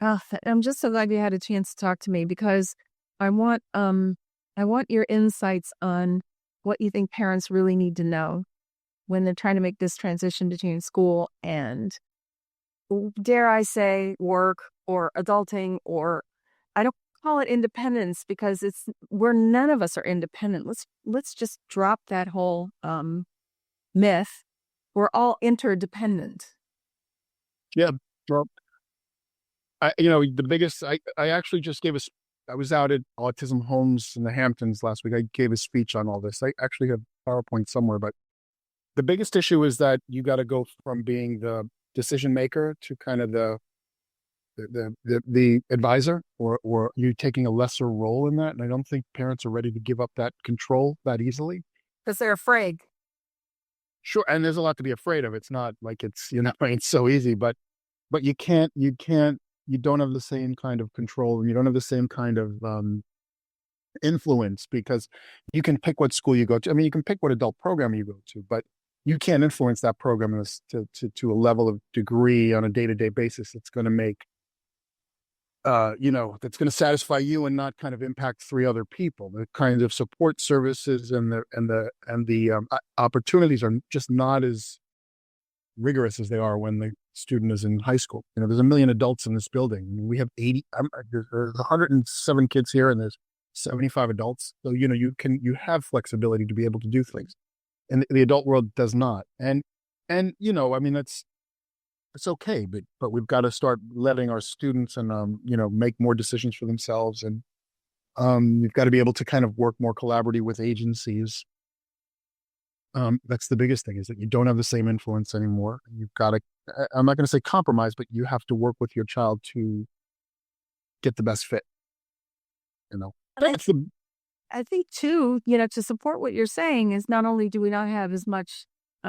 I'm just so glad you had a chance to talk to me because I want I want your insights on what you think parents really need to know when they're trying to make this transition between school and, dare I say, work or adulting, or I don't call it independence because it's where none of us are independent. Let's just drop that whole myth. We're all interdependent. Yeah. Well, the biggest, I actually just gave I was out at Autism Homes in the Hamptons last week. I gave a speech on all this. I actually have PowerPoint somewhere, but the biggest issue is that you got to go from being the decision maker to kind of the advisor, or you taking a lesser role in that. And I don't think parents are ready to give up that control that easily. Because they're afraid. Sure. And there's a lot to be afraid of. It's not like it's so easy, but you don't have the same kind of control, and you don't have the same kind of influence, because you can pick what school you go to. I mean, you can pick what adult program you go to, but you can't influence that program to a level of degree on a day-to-day basis that's going to make, that's going to satisfy you and not kind of impact three other people. The kinds of support services and the opportunities are just not as rigorous as they are when the student is in high school. There's 1 million adults in this building. I mean, we have 80. There's 107 kids here, and there's 75 adults. So you have flexibility to be able to do things, and the adult world does not. And I mean, it's okay, but we've got to start letting our students and make more decisions for themselves, and you've got to be able to kind of work more collaboratively with agencies. That's the biggest thing, is that you don't have the same influence anymore. You've got to, I'm not going to say compromise, but you have to work with your child to get the best fit. I think too, to support what you're saying is not only do we not have as much,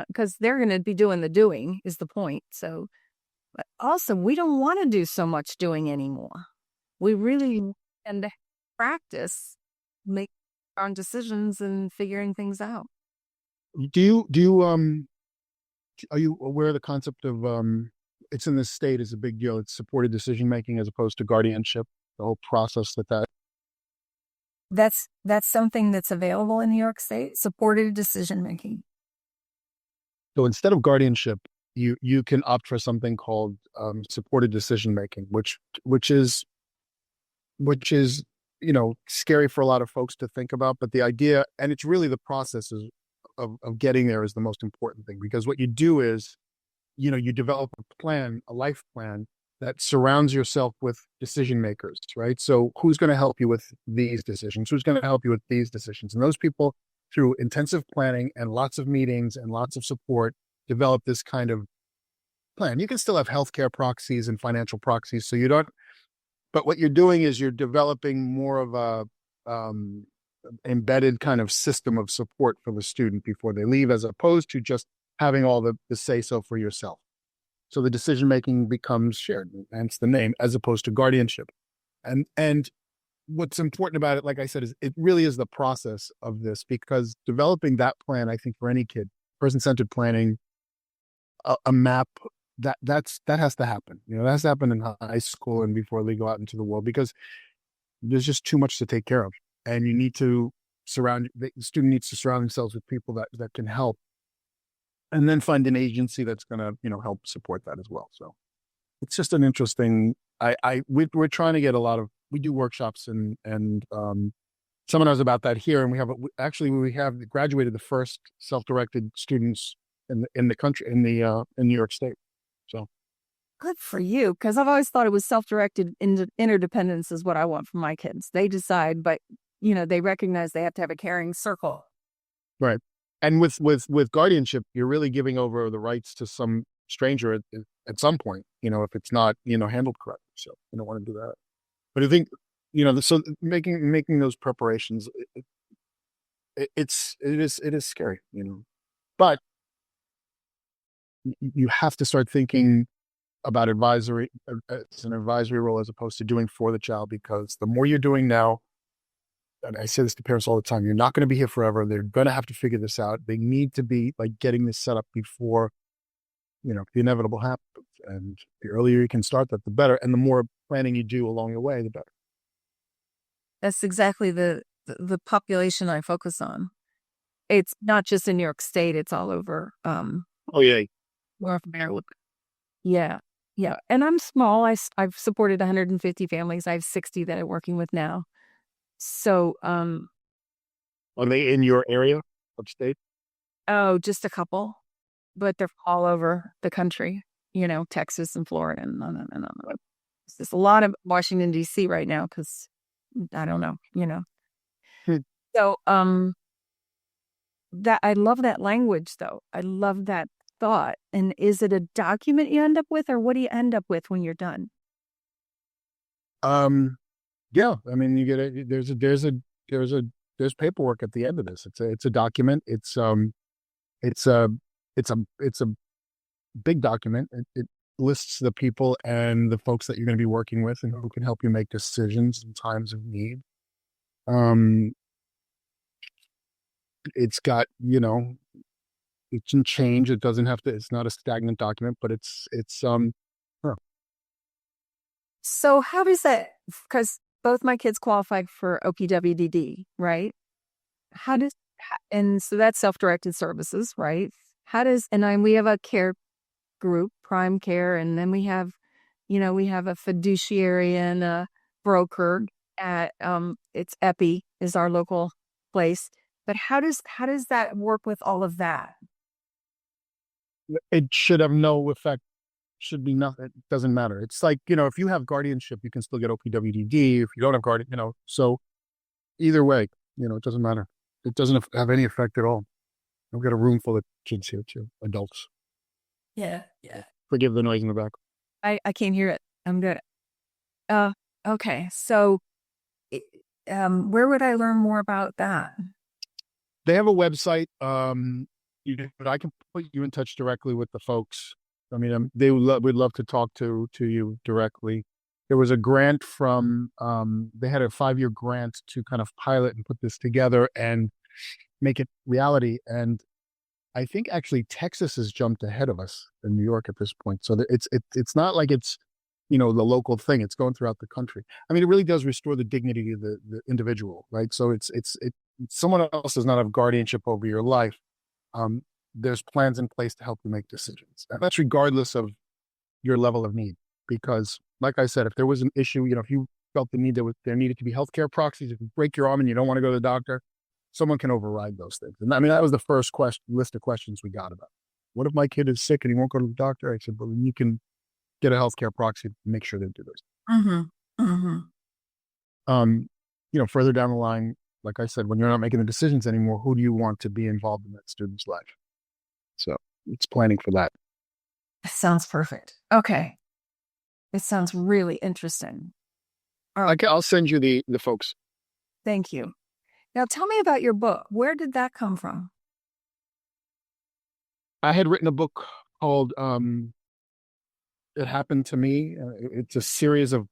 because they're going to be doing the doing is the point. So, but also we don't want to do so much doing anymore. We really and practice make our own decisions and figuring things out. Do you are you aware of the concept of it's in this state is a big deal. It's supported decision making as opposed to guardianship. The whole process that That's something that's available in New York State, supported decision making. So instead of guardianship, you can opt for something called supported decision making, which is scary for a lot of folks to think about. But the idea, and it's really the process of getting there, is the most important thing, because what you do is, you develop a life plan that surrounds yourself with decision makers, right? So who's going to help you with these decisions? Who's going to help you with these decisions? And those people, through intensive planning and lots of meetings and lots of support, develop this kind of plan. You can still have healthcare proxies and financial proxies, so you don't, but what you're doing is you're developing more of a embedded kind of system of support for the student before they leave, as opposed to just having all the say-so for yourself. So the decision-making becomes shared, hence the name, as opposed to guardianship. And what's important about it, like I said, is it really is the process of this, because developing that plan, I think for any kid, person-centered planning, a map, that has to happen. That has to happen in high school and before they go out into the world, because there's just too much to take care of. And you need to the student needs to surround themselves with people that can help, and then find an agency that's going to, help support that as well. So it's just an interesting, we're trying to get we do workshops and seminars about that here. And we have graduated the first self-directed students in the country, in New York State. So. Good for you, because I've always thought it was self-directed interdependence is what I want from my kids. They decide, but they recognize they have to have a caring circle. Right. And with guardianship, you're really giving over the rights to some stranger at some point, if it's not, handled correctly. So you don't want to do that. But I think, so making those preparations, it is scary, but you have to start thinking about advisory. It's an advisory role as opposed to doing for the child, because the more you're doing now, and I say this to parents all the time, you're not going to be here forever. They're going to have to figure this out. They need to be getting this set up before, the inevitable happens. And the earlier you can start that, the better. And the more planning you do along the way, the better. That's exactly the population I focus on. It's not just in New York State, it's all over Oh, yeah. North America. Yeah. Yeah. And I'm small. I've supported 150 families. I have 60 that I'm working with now. So, Are they in your area upstate? oh, just a couple, but they're all over the country, Texas and Florida and. There's a lot of Washington, D.C. right now because I don't know. Hmm. So, that I love that language though. I love that thought. And is it a document you end up with, or what do you end up with when you're done? Yeah, I mean, you get it. There's paperwork at the end of this. It's a document. It's a, it's a big document. It lists the people and the folks that you're going to be working with and who can help you make decisions in times of need. It's got, it can change. It doesn't have to, it's not a stagnant document, but huh. So how does that, because both my kids qualified for OPWDD, right? And so that's self-directed services, right? We have a care group, Prime Care, and then we have a fiduciary and a broker at, it's Epi is our local place. But how does that work with all of that? It should have no effect. Should be nothing. It doesn't matter. It's like, if you have guardianship, you can still get OPWDD. If you don't have guardian, so either way, it doesn't matter. It doesn't have any effect at all. I've got a room full of kids here too, adults. Yeah, yeah. Forgive the noise in the back. I can't hear it. I'm good. Okay. So, where would I learn more about that? They have a website. I can put you in touch directly with the folks. I mean, they would love to talk to you directly. There was a grant from, they had a 5-year grant to kind of pilot and put this together and make it reality. And I think actually Texas has jumped ahead of us in New York at this point. So it's not like it's, the local thing. It's going throughout the country. I mean, it really does restore the dignity of the individual, right? So someone else does not have guardianship over your life. There's plans in place to help you make decisions. And that's regardless of your level of need. Because like I said, if there was an issue, if you felt the need, there needed to be healthcare proxies. If you break your arm and you don't want to go to the doctor, someone can override those things. And I mean, that was the first list of questions we got about. What if my kid is sick and he won't go to the doctor? I said, well, you can get a healthcare proxy to make sure they do this. Mm-hmm. Mm-hmm. Further down the line, like I said, when you're not making the decisions anymore, who do you want to be involved in that student's life? So it's planning for that. Sounds perfect. Okay. It sounds really interesting. I'll send you the folks. Thank you. Now tell me about your book. Where did that come from? I had written a book called It Happened to Me. It's a series of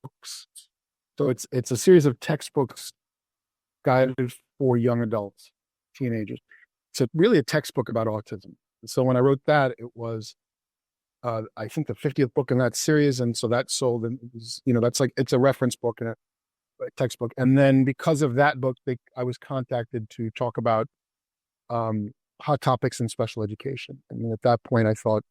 books. So it's a series of textbooks guided for young adults, teenagers. It's really a textbook about autism. So when I wrote that, it was, I think, the 50th book in that series. And so that sold, and that's like, it's a reference book and a textbook. And then because of that book, I was contacted to talk about hot topics in special education. And at that point, I thought,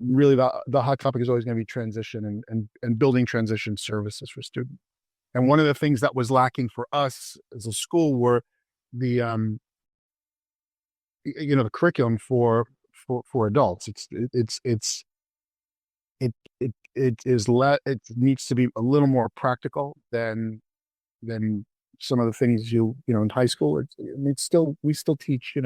really, the hot topic is always going to be transition and building transition services for students. And one of the things that was lacking for us as a school were the the curriculum for adults. It needs to be a little more practical than some of the things in high school. We still teach, in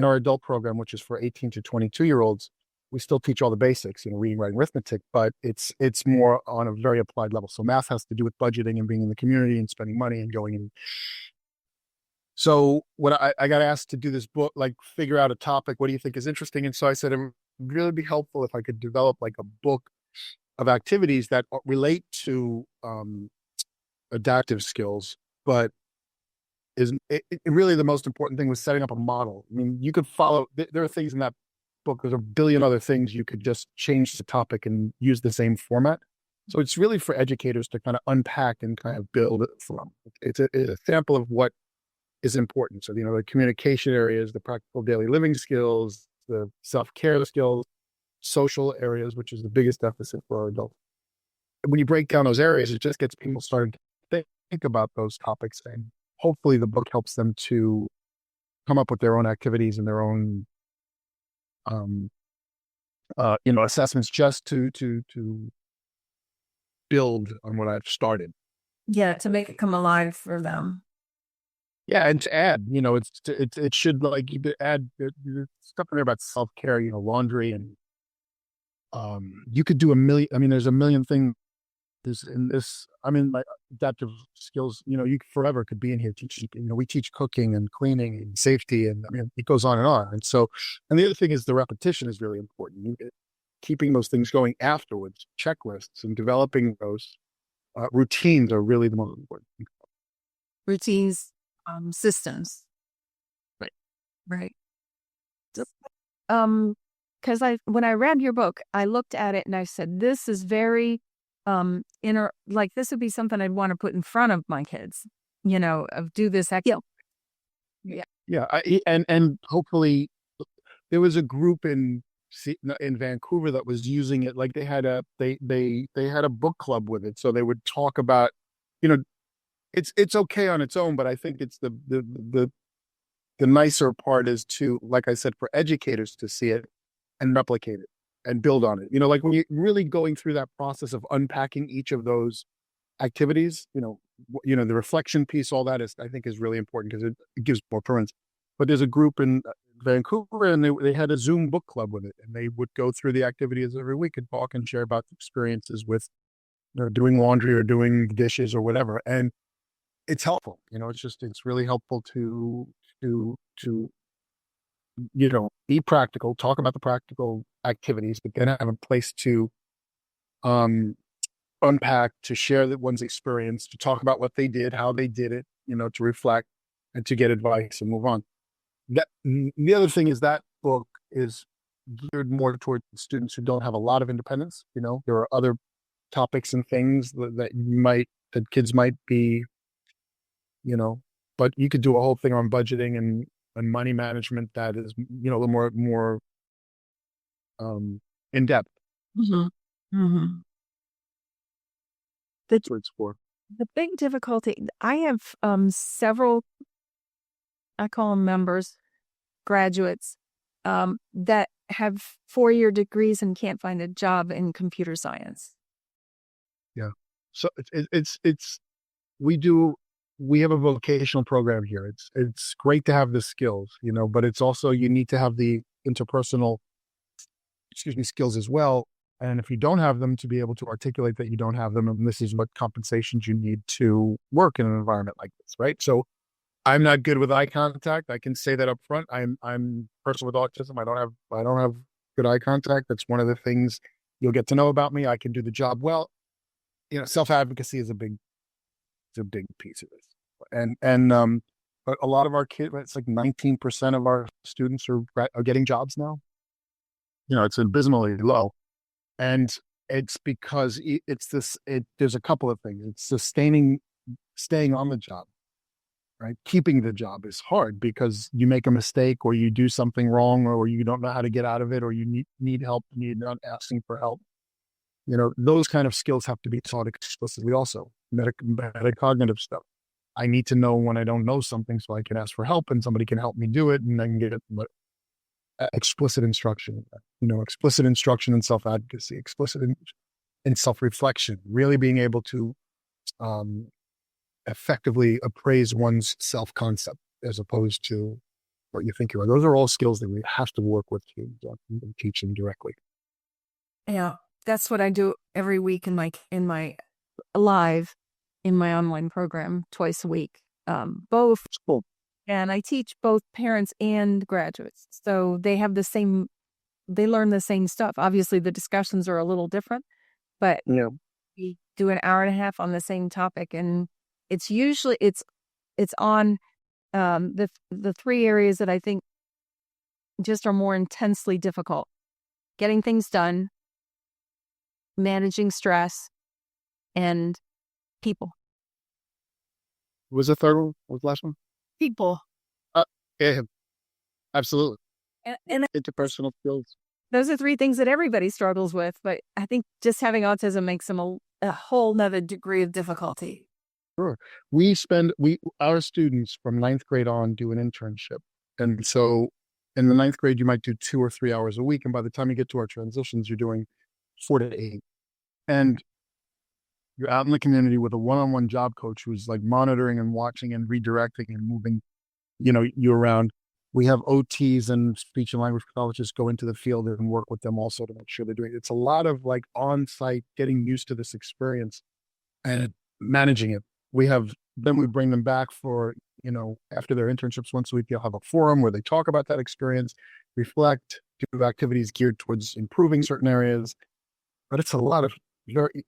our adult program, which is for 18 to 22-year-olds, we still teach all the basics, reading, writing, arithmetic, but it's more on a very applied level. So math has to do with budgeting and being in the community and spending money and going in. So when I got asked to do this book, like figure out a topic, what do you think is interesting? And so I said, it would really be helpful if I could develop like a book of activities that relate to adaptive skills, but really the most important thing was setting up a model. I mean, you could follow, there are things in that book, there's a billion other things you could just change the topic and use the same format. So it's really for educators to kind of unpack and kind of build it from. It's a sample of what is important. So, the communication areas, the practical daily living skills, the self-care skills, social areas, which is the biggest deficit for our adults. And when you break down those areas, it just gets people started to think about those topics. And hopefully the book helps them to come up with their own activities and their own, assessments just to build on what I've started. Yeah, to make it come alive for them. Yeah, and to add, it should like you add stuff in there about self-care, laundry, and you could do a million. I mean, there's a million things. There's in this. I mean, like adaptive skills. You forever could be in here teaching. We teach cooking and cleaning and safety, and I mean, it goes on and on. And so, and the other thing is the repetition is really important. Keeping those things going afterwards, checklists, and developing those routines are really the most important. Routines, systems. Right. Because when I read your book, I looked at it and I said, this is very like this would be something I'd want to put in front of my kids, of do this activity. Yeah. And hopefully there was a group in Vancouver that was using it. Like they had a book club with it. So they would talk about, it's okay on its own, but I think it's the nicer part is to, like I said, for educators to see it and replicate it and build on it. Like when you're really going through that process of unpacking each of those activities, the reflection piece, all that I think is really important because it gives more permanence. But there's a group in Vancouver and they had a Zoom book club with it, and they would go through the activities every week and talk and share about the experiences with doing laundry or doing dishes or whatever. And it's helpful. It's really helpful to be practical, talk about the practical activities, but then have a place to unpack, to share one's experience, to talk about what they did, how they did it, to reflect and to get advice and move on. The other thing is that book is geared more towards students who don't have a lot of independence. There are other topics and things that kids might be, but you could do a whole thing on budgeting and money management that is, a little more in depth. Mm-hmm. Mm-hmm. That's what it's for. The big difficulty, I have several, I call them members, graduates, that have 4-year degrees and can't find a job in computer science. Yeah. So we have a vocational program here. It's great to have the skills, but it's also, you need to have the interpersonal, skills as well. And if you don't have them, to be able to articulate that you don't have them, and this is what compensations you need to work in an environment like this, right? So I'm not good with eye contact. I can say that up front. I'm a person with autism. I don't have good eye contact. That's one of the things you'll get to know about me. I can do the job well. Self-advocacy is a big piece of this. And but a lot of our kids, it's like 19% of our students are getting jobs now. It's abysmally low. And it's because there's a couple of things. It's staying on the job, right? Keeping the job is hard because you make a mistake or you do something wrong or you don't know how to get out of it or you need help, you're not asking for help. Those kind of skills have to be taught explicitly also. Metacognitive stuff. I need to know when I don't know something so I can ask for help and somebody can help me do it and I can get it. Explicit instruction, explicit instruction in self-advocacy, explicit in self-reflection, really being able to effectively appraise one's self-concept as opposed to what you think you are. Those are all skills that we have to work with to teach them directly. Yeah, that's what I do every week in my live in my online program twice a week. Both. Cool. And I teach both parents and graduates. So they learn the same stuff. Obviously the discussions are a little different, but we do an hour and a half on the same topic. And it's usually, it's on the 3 areas that I think just are more intensely difficult. Getting things done, managing stress, and people. What was the third one? What was the last one? People. Yeah, absolutely. And Interpersonal skills. those are three things that everybody struggles with, but I think just having autism makes them a whole nother degree of difficulty. Sure. Our students from ninth grade on do an internship. And so in the ninth grade, you might do 2 or 3 hours a week. And by the time you get to our transitions, you're doing 4 to 8. And you're out in the community with a one-on-one job coach who's like monitoring and watching and redirecting and moving, you around. We have OTs and speech and language pathologists go into the field and work with them also to make sure they're doing it. It's a lot of like on-site, getting used to this experience and managing it. Then we bring them back for, after their internships once a week, they'll have a forum where they talk about that experience, reflect, do activities geared towards improving certain areas. But it's a lot of,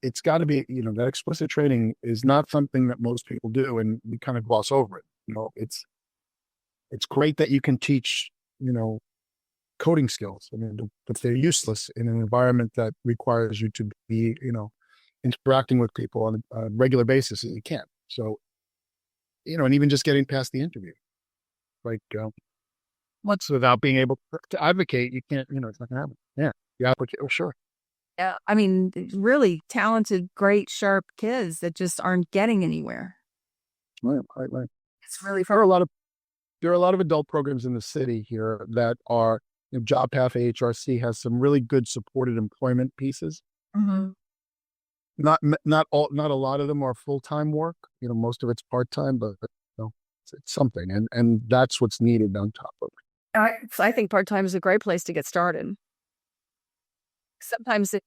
it's got to be, that explicit training is not something that most people do, and we kind of gloss over it. It's great that you can teach, coding skills. I mean, but they're useless in an environment that requires you to be, interacting with people on a regular basis. You can't. So, and even just getting past the interview, like without being able to advocate, you can't, it's not gonna happen. Yeah. You advocate. Oh, sure. Yeah. I mean, really talented, great, sharp kids that just aren't getting anywhere. Right. It's really there are a lot of adult programs in the city here that are, Job Path AHRC has some really good supported employment pieces. Mm-hmm. Not a lot of them are full-time work. Most of it's part-time, but it's something, and that's what's needed on top of it. I think part-time is a great place to get started. Sometimes it's,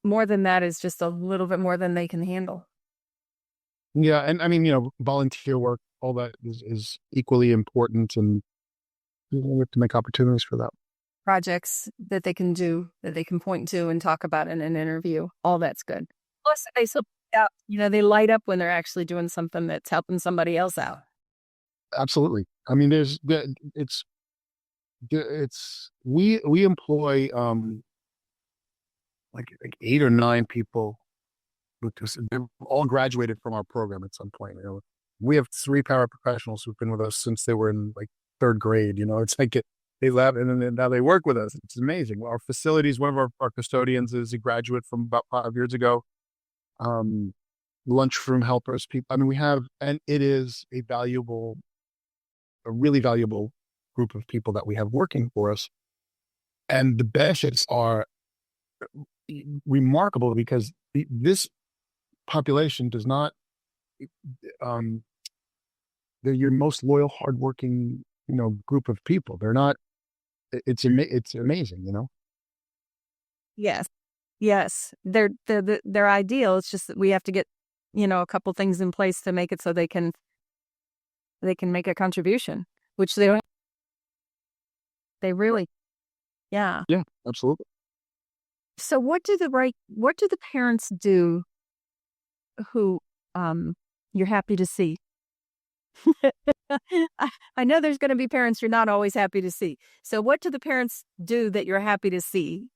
more than that is just a little bit more than they can handle. Yeah. And I mean, volunteer work, all that is equally important, and we have to make opportunities for that. Projects that they can do, that they can point to and talk about in an interview. All that's good. Plus, they light up when they're actually doing something that's helping somebody else out. Absolutely. I mean, we employ like 8 or 9 people. They've all graduated from our program at some point. We have 3 paraprofessionals who've been with us since they were in like 3rd grade. It's like they left and then now they work with us. It's amazing. Our facilities, one of our custodians is a graduate from about 5 years ago. Lunchroom helpers, people. I mean, we have, and it is a really valuable group of people that we have working for us. And the benefits are remarkable because this population does not, they're your most loyal, hardworking, group of people. They're not, it's amazing, Yes. They're ideal. It's just that we have to get, a couple things in place to make it so they can make a contribution, which they don't. They really, yeah. Yeah, absolutely. So what do the parents do who you're happy to see? I know there's going to be parents you're not always happy to see. So what do the parents do that you're happy to see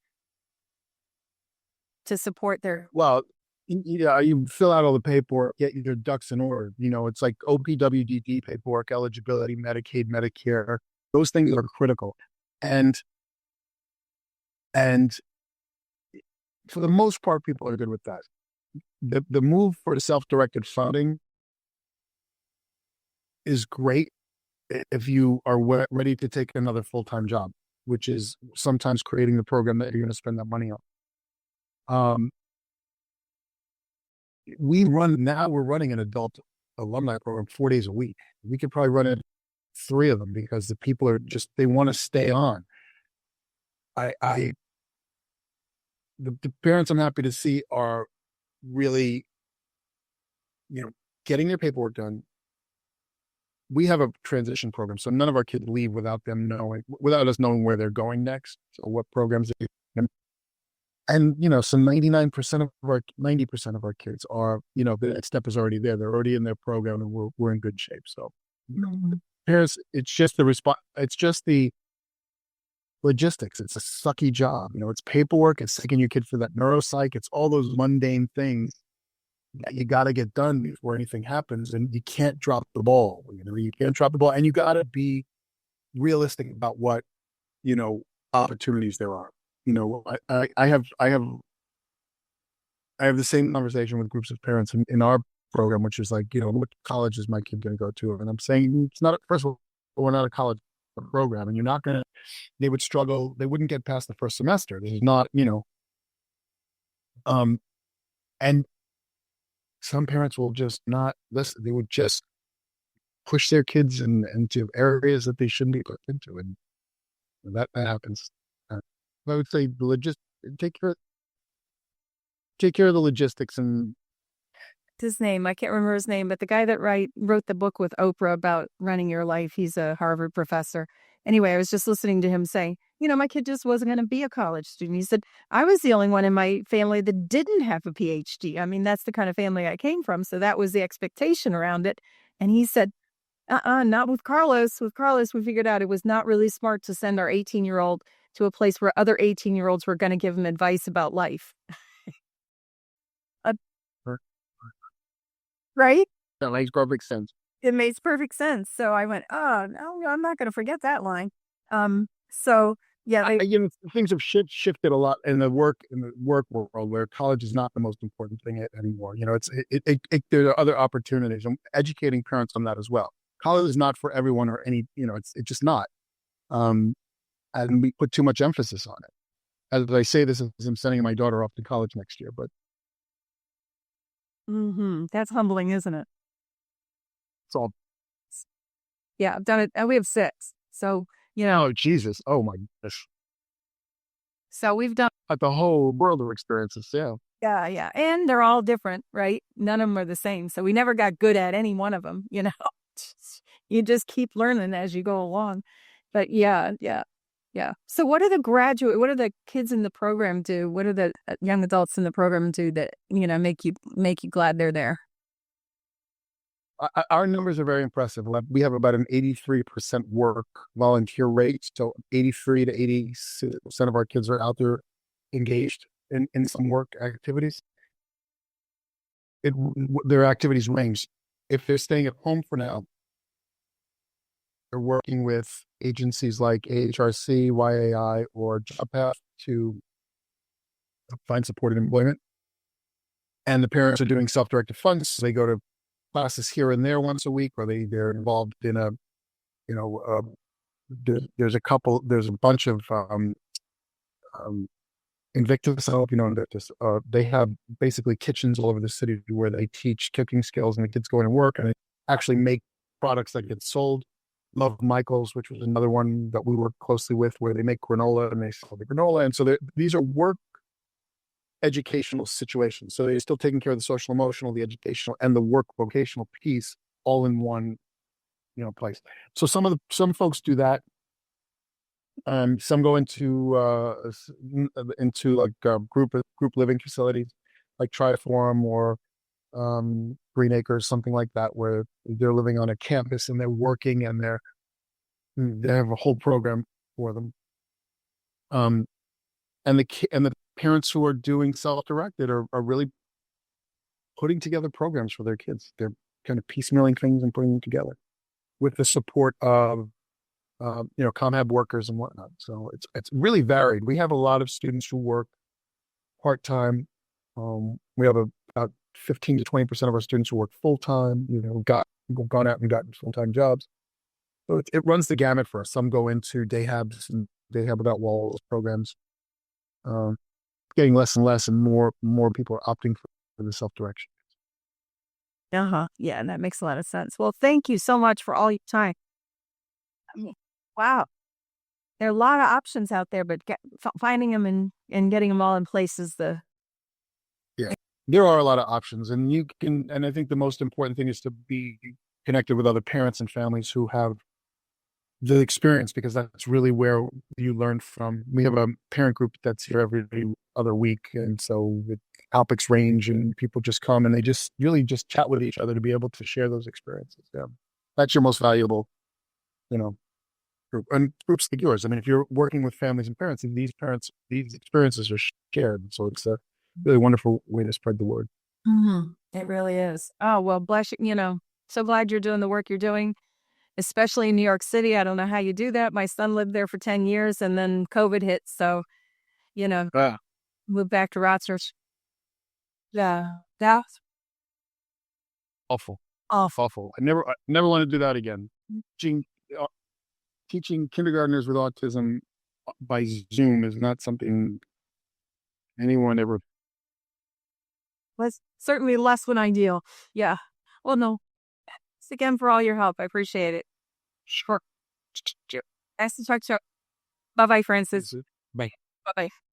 to support their? Well, you fill out all the paperwork, get your ducks in order. It's like OPWDD paperwork, eligibility, Medicaid, Medicare. Those things are critical. And for the most part, people are good with that. The move for the self-directed funding is great if you are ready to take another full-time job, which is sometimes creating the program that you're going to spend that money on. We're running an adult alumni program 4 days a week. We could probably run it 3 of them because the people are they want to stay on. The parents I'm happy to see are really, getting their paperwork done. We have a transition program, so none of our kids leave without us knowing where they're going next, or what programs they. And so 90% of our kids are, the step is already there. They're already in their program, and we're in good shape. So, parents, it's just the response. It's just the logistics. It's a sucky job. It's paperwork. It's taking your kid for that neuropsych. It's all those mundane things that you got to get done before anything happens. And you can't drop the ball. You can't drop the ball. And you got to be realistic about what, opportunities there are. I have the same conversation with groups of parents in our program, which is like, what college is my kid going to go to? And I'm saying it's not, first of all, we're not a college program, and you're not going to, they would struggle. They wouldn't get past the first semester. This is not, and some parents will just not listen. They would just push their kids into areas that they shouldn't be put into. And that happens. I would say take care of the logistics. And his name, I can't remember his name, but the guy that wrote the book with Oprah about running your life, he's a Harvard professor. Anyway, I was just listening to him say, my kid just wasn't going to be a college student. He said, I was the only one in my family that didn't have a PhD. I mean, that's the kind of family I came from. So that was the expectation around it. And he said, not with Carlos. With Carlos, we figured out it was not really smart to send our 18-year-old to a place where other 18-year-olds were going to give him advice about life. Right? that makes perfect sense. It makes perfect sense. So I went, oh, no, I'm not going to forget that line. So yeah, Things have shifted a lot in the work world, where college is not the most important thing anymore. There are other opportunities. I'm educating parents on that as well. College is not for everyone, or any, it's just not. And we put too much emphasis on it. As I say this, as I'm sending my daughter off to college next year, but that's humbling, isn't it? it's all. Yeah, I've done it. And we have 6. So, Oh, Jesus. Oh, my gosh. So we've done The whole world of experiences. Yeah. Yeah. And they're all different, right? None of them are the same. So we never got good at any one of them, You just keep learning as you go along. But yeah. So what do the kids in the program do? What do the young adults in the program do that, make you glad they're there? Our numbers are very impressive. We have about an 83% work volunteer rate. So 83 to 80% of our kids are out there engaged in some work activities. Their activities range. If they're staying at home for now, they're working with agencies like AHRC, YAI, or JobPath to find supported employment. And the parents are doing self-directed funds. So they go to classes here and there once a week, or they're involved in there's a bunch of Invictus. They have basically kitchens all over the city where they teach cooking skills, and the kids go into work and they actually make products that get sold. Love Michael's, which was another one that we work closely with, where they make granola and they sell the granola. And so these are work educational situations. So they're still taking care of the social, emotional, the educational, and the work vocational piece all in one, place. So some folks do that. Some go into like group living facilities, like Triforum or Green Acres, something like that, where they're living on a campus and they're working, and they have a whole program for them. And the parents who are doing self-directed are really putting together programs for their kids. They're kind of piecemealing things and putting them together with the support of ComHab workers and whatnot. So it's really varied. We have a lot of students who work part-time. We have about 15 to 20% of our students who work full-time, gone out and gotten full-time jobs. So it runs the gamut for us. Some go into day habs and day hab without walls programs. Getting less and less, and more people are opting for the self-direction. Yeah, and that makes a lot of sense. Well, thank you so much for all your time. Wow. There are a lot of options out there, but finding them and getting them all in place is Yeah, there are a lot of options, and I think the most important thing is to be connected with other parents and families who have the experience, because that's really where you learn from. We have a parent group that's here every other week, and so the topics range, and people just come and they just really just chat with each other to be able to share those experiences. Yeah, that's your most valuable, group and groups like yours. I mean, if you're working with families and parents, and these experiences are shared. So it's a really wonderful way to spread the word. It really is. Oh, well, bless you. So glad you're doing the work you're doing, especially in New York City. I don't know how you do that. My son lived there for 10 years and then COVID hit. So, Ah, moved back to Rochester. Yeah. That's awful, awful. awful. I never want to do that again. Teaching, uh, teaching kindergartners with autism by Zoom is not something anyone ever. Was certainly less than ideal. Yeah. Well, no. Thanks again for all your help. I appreciate it. Sure. Nice to talk to you. Bye bye, Francis. Bye. Bye bye.